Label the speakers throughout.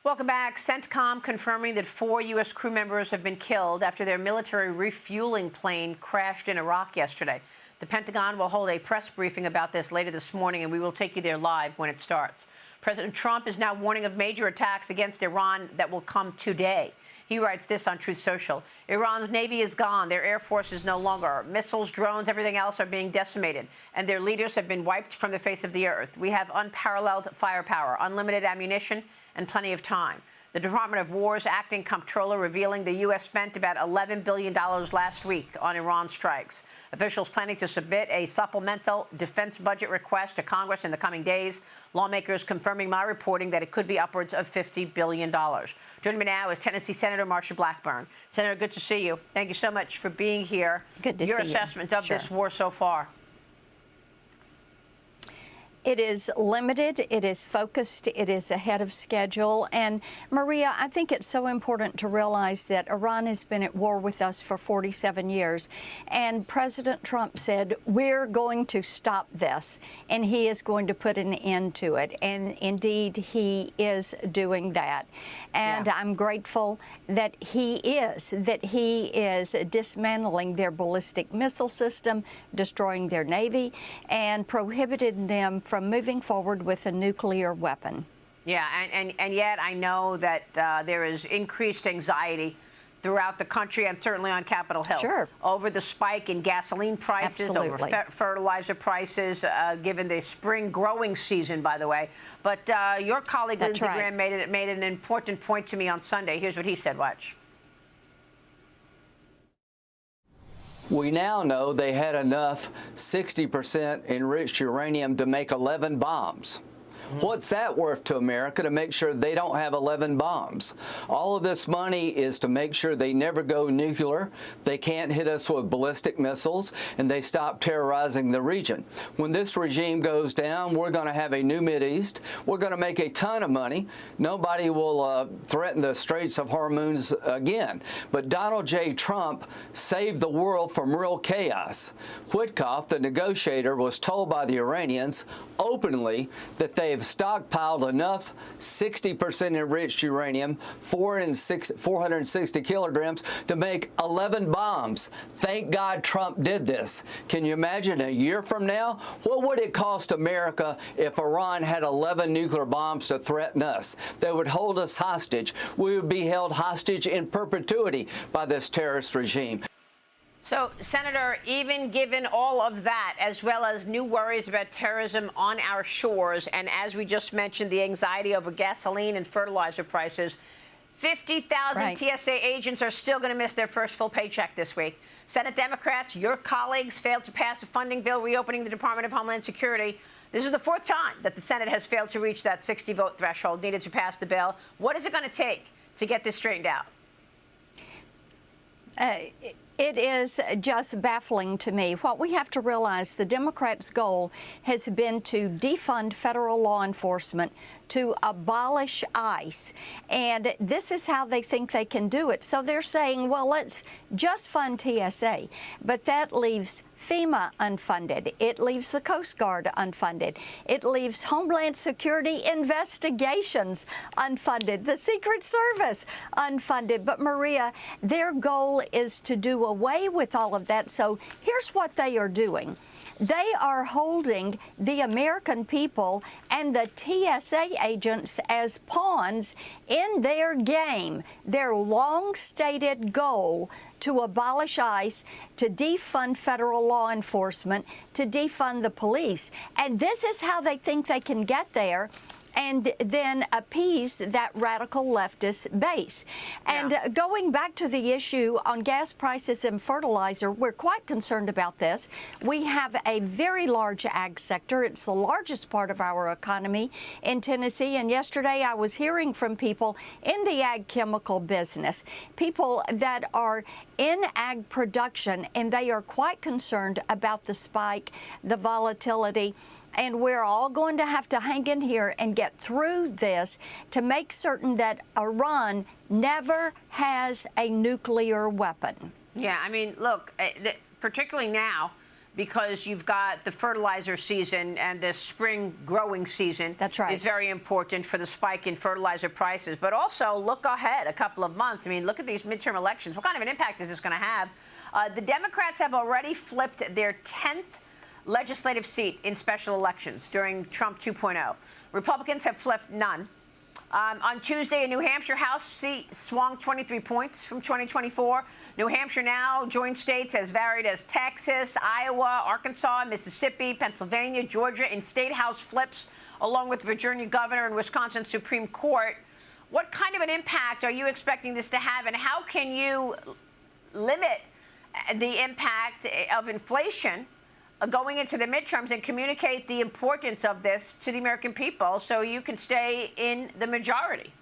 Speaker 1: Welcome back. CENTCOM confirming that 4 U.S. crew members have been killed after their military refueling plane crashed in Iraq yesterday. The Pentagon will hold a press briefing about this later this morning, and we will take you there live when it starts. President Trump is now warning of major attacks against Iran that will come today. He writes this on Truth Social. Iran's Navy is gone. Their Air Force is no longer. Missiles, drones, everything else are being decimated, and their leaders have been wiped from the face of the earth. We have unparalleled firepower, unlimited ammunition, and plenty of time. The Department of War's acting comptroller revealing the U.S. spent about $11 billion last week on Iran strikes. Officials planning to submit a supplemental defense budget request to Congress in the coming days. Lawmakers confirming my reporting that it could be upwards of $50 billion. Joining me now is Tennessee Senator Marsha Blackburn. Senator, good to see you. Thank you so much for being here.
Speaker 2: Good to see you.
Speaker 1: Your assessment of this war so far.
Speaker 2: It is limited, it is focused, it is ahead of schedule. And Maria, I think it's so important to realize that Iran has been at war with us for 47 years. And President Trump said, we're going to stop this, and he is going to put an end to it. And indeed, he is doing that. And I'm grateful that he is dismantling their ballistic missile system, destroying their Navy, and prohibiting them from moving forward with a nuclear weapon.
Speaker 1: Yeah, and yet I know that there is increased anxiety throughout the country and certainly on Capitol Hill over the spike in gasoline prices, over fertilizer prices, given the spring growing season, by the way. But your colleague Lindsey Graham made an important point to me on Sunday. Here's what he said. Watch.
Speaker 3: We now know they had enough 60% enriched uranium to make 11 bombs. What's that worth to America to make sure they don't have 11 bombs? All of this money is to make sure they never go nuclear, they can't hit us with ballistic missiles, and they stop terrorizing the region. When this regime goes down, we're going to have a new Mideast. We're going to make a ton of money. Nobody will threaten the Straits of Hormuz again. But Donald J. Trump saved the world from real chaos. Witkoff, the negotiator, was told by the Iranians openly that they have stockpiled enough 60% enriched uranium, 460 kilograms, to make 11 bombs. Thank God Trump did this. Can you imagine a year from now? What would it cost America if Iran had 11 nuclear bombs to threaten us? They would hold us hostage. We would be held hostage in perpetuity by this terrorist regime.
Speaker 1: So, Senator, even given all of that, as well as new worries about terrorism on our shores, and as we just mentioned, the anxiety over gasoline and fertilizer prices, 50,000 TSA agents are still going to miss their first full paycheck this week. Senate Democrats, your colleagues, failed to pass a funding bill reopening the Department of Homeland Security. This is the 4th time that the Senate has failed to reach that 60-vote threshold needed to pass the bill. What is it going to take to get this straightened out?
Speaker 2: It is just baffling to me. What we have to realize, the Democrats' goal has been to defund federal law enforcement, to abolish ICE. And this is how they think they can do it. So they're saying, well, let's just fund TSA. But that leaves FEMA unfunded. It leaves the Coast Guard unfunded. It leaves Homeland Security investigations unfunded, the Secret Service unfunded. But Maria, their goal is to do away with all of that. So here's what they are doing. They are holding the American people and the TSA agents as pawns in their game, their long-stated goal to abolish ICE, to defund federal law enforcement, to defund the police. And this is how they think they can get there and then appease that radical leftist base. And going back to the issue on gas prices and fertilizer, we're quite concerned about this. We have a very large ag sector. It's the largest part of our economy in Tennessee. And yesterday I was hearing from people in the ag chemical business, people that are in ag production, and they are quite concerned about the spike, the volatility. And we're all going to have to hang in here and get through this to make certain that Iran never has a nuclear weapon.
Speaker 1: Yeah, I mean, look, particularly now because you've got the fertilizer season and the spring growing season.
Speaker 2: That's right.
Speaker 1: Is very important for the spike in fertilizer prices. But also look ahead a couple of months. I mean, look at these midterm elections. What kind of an impact is this going to have? The Democrats have already flipped their 10th legislative seat in special elections during Trump 2.0. Republicans have flipped none. On Tuesday, a New Hampshire House seat swung 23 points from 2024. New Hampshire now joins states as varied as Texas, Iowa, Arkansas, Mississippi, Pennsylvania, Georgia in state House flips, along with Virginia governor and Wisconsin Supreme Court. What kind of an impact are you expecting this to have, and how can you limit the impact of inflation going into the midterms and communicate the importance of this to the American people so you can stay in the majority?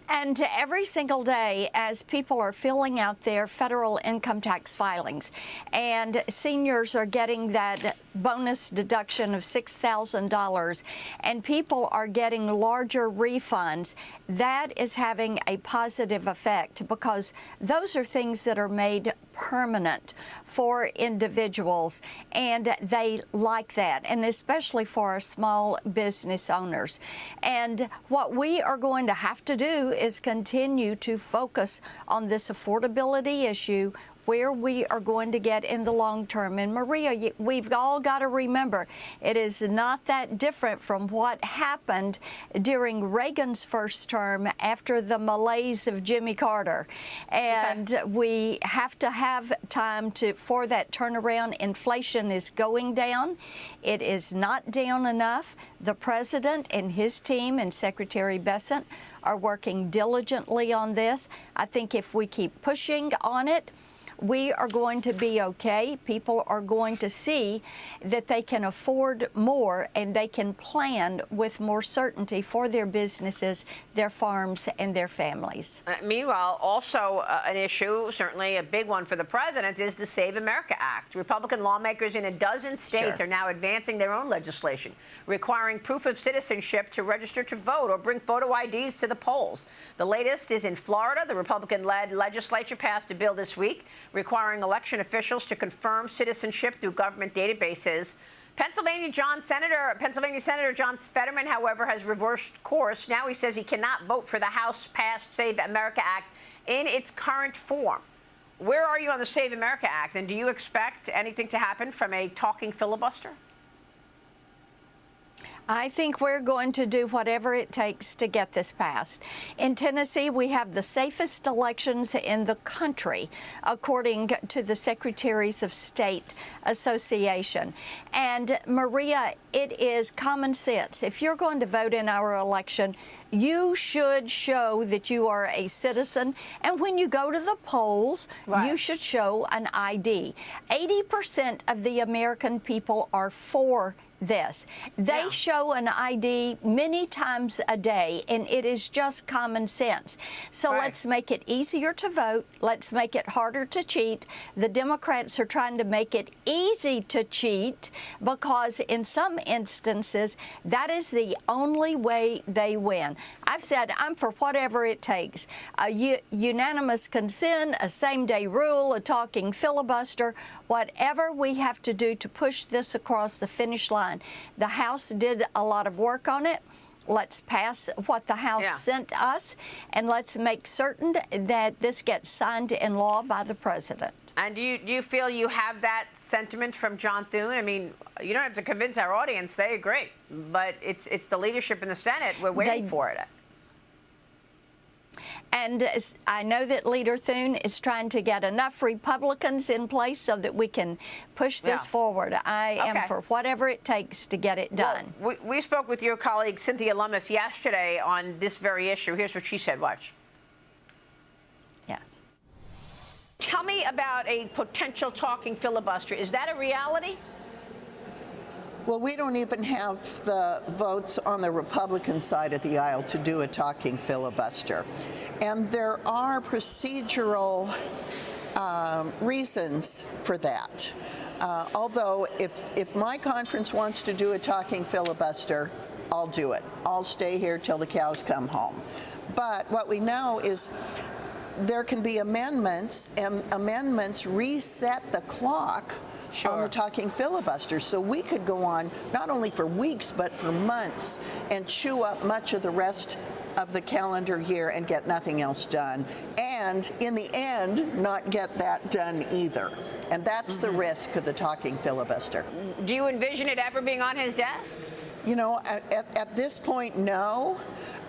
Speaker 2: And every single day, as people are filling out their federal income tax filings, and seniors are getting that bonus deduction of $6,000, and people are getting larger refunds, that is having a positive effect, because those are things that are made permanent for individuals, and they like that, and especially for our small business owners. And what we are going to have to do is continue to focus on this affordability issue, where we are going to get in the long term. And Maria, we've all got to remember, it is not that different from what happened during Reagan's first term after the malaise of Jimmy Carter. And we have to have time for that turnaround. Inflation is going down. It is not down enough. The president and his team and Secretary Bessent are working diligently on this. I think if we keep pushing on it, we are going to be okay. People are going to see that they can afford more and they can plan with more certainty for their businesses, their farms, and their families.
Speaker 1: Meanwhile, also an issue, certainly a big one for the president, is the Save America Act. Republican lawmakers in a dozen states are now advancing their own legislation, requiring proof of citizenship to register to vote or bring photo IDs to the polls. The latest is in Florida. The Republican-led legislature passed a bill this week requiring election officials to confirm citizenship through government databases. Pennsylvania Senator John Fetterman, however, has reversed course. Now he says he cannot vote for the House-passed Save America Act in its current form. Where are you on the Save America Act, and do you expect anything to happen from a talking filibuster?
Speaker 2: I think we're going to do whatever it takes to get this passed. In Tennessee, we have the safest elections in the country, according to the Secretaries of State Association. And Maria, it is common sense. If you're going to vote in our election, you should show that you are a citizen. And when you go to the polls, you should show an ID. 80% of the American people are for this. They show an ID many times a day, and it is just common sense. So let's make it easier to vote. Let's make it harder to cheat. The Democrats are trying to make it easy to cheat because in some instances, that is the only way they win. I've said I'm for whatever it takes. A unanimous consent, a same-day rule, a talking filibuster, whatever we have to do to push this across the finish line. The House did a lot of work on it. Let's pass what the House sent us, and let's make certain that this gets signed in law by the president.
Speaker 1: And do you feel you have that sentiment from John Thune? I mean, you don't have to convince our audience; they agree. But it's the leadership in the Senate. We're waiting for it.
Speaker 2: And I know that Leader Thune is trying to get enough Republicans in place so that we can push this forward. I am for whatever it takes to get it done.
Speaker 1: Well, we spoke with your colleague Cynthia Lummis yesterday on this very issue. Here's what she said. Watch.
Speaker 2: Yes.
Speaker 1: Tell me about a potential talking filibuster. Is that a reality?
Speaker 4: Well, we don't even have the votes on the Republican side of the aisle to do a talking filibuster. And there are procedural reasons for that. Although if my conference wants to do a talking filibuster, I'll do it. I'll stay here till the cows come home. But what we know is there can be amendments, and amendments reset the clock on the talking filibuster. So we could go on not only for weeks, but for months and chew up much of the rest of the calendar year and get nothing else done. And in the end, not get that done either. And that's the risk of the talking filibuster.
Speaker 1: Do you envision it ever being on his desk?
Speaker 4: You know, at this point, no.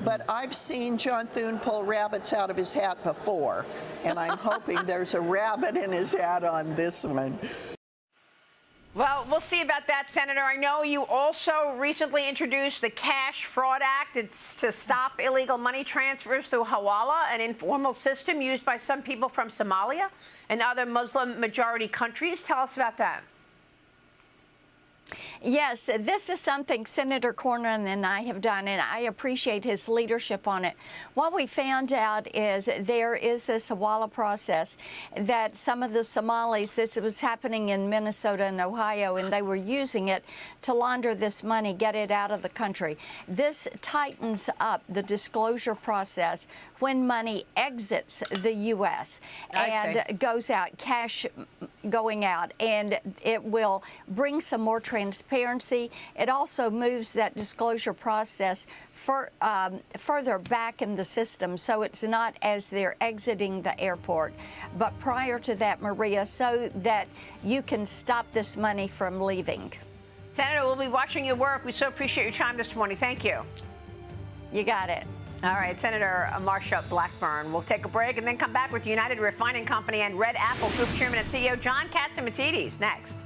Speaker 4: But I've seen John Thune pull rabbits out of his hat before. And I'm hoping there's a rabbit in his hat on this one.
Speaker 1: Well, we'll see about that, Senator. I know you also recently introduced the Cash Fraud Act. It's to stop illegal money transfers through Hawala, an informal system used by some people from Somalia and other Muslim-majority countries. Tell us about that.
Speaker 2: Yes, this is something Senator Cornyn and I have done, and I appreciate his leadership on it. What we found out is there is this Hawala process that some of the Somalis, this was happening in Minnesota and Ohio, and they were using it to launder this money, get it out of the country. This tightens up the disclosure process when money exits the U.S. and goes out, cash going out, and it will bring some more transparency. It also moves that disclosure process further back in the system, so it's not as they're exiting the airport, but prior to that, Maria, so that you can stop this money from leaving.
Speaker 1: Senator, we'll be watching your work. We so appreciate your time this morning. Thank you.
Speaker 2: You got it.
Speaker 1: All right, Senator Marsha Blackburn. We'll take a break and then come back with United Refining Company and Red Apple Group Chairman and CEO John Catsimatidis next.